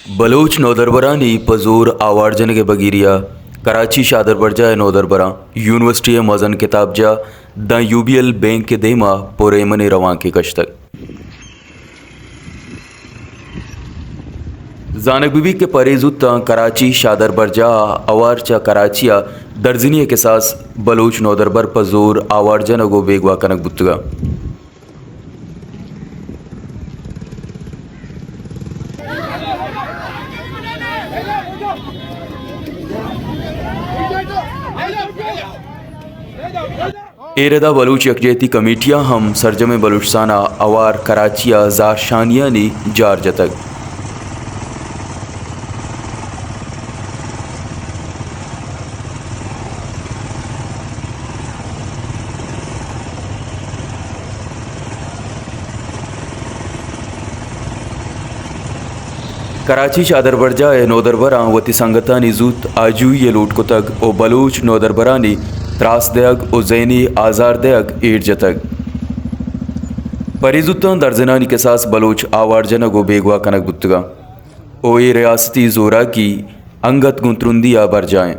Bloch नौदरबरानी पजूर आवारजन के बगीरिया Karachi शादर बरजा नौदरबरा university मजन किताबजा the UBL bank के देमा पुरेमन रवां के कश्तक जानक बीबी के परेजुत कराची शादर बरजा अवारचा कराचिया दर्जनिया के सास बलोच नौदरबर पजूर आवारजन गो बेगवा कनक बुतगा एरदा बलूच यकजहती कमेटियाँ हम सरजम बलूचस्ताना अवार कराचिया ज़ाशानिया ने जार जतक कराची चादर बरजा नौदरबरा वती संगता निजूत आजू ये लूट को तक ओ बलूच नौदरबरा ने त्रासदयक ओ जैनी आज़ारदयक ईट जतक परिजुत्ता दर्जनानी के सास बलोच आवारजना गो बेगवा कनक बुतगा ओ ये रियासती जोरा की अंगत गुंतरुंदिया बर जाएँ।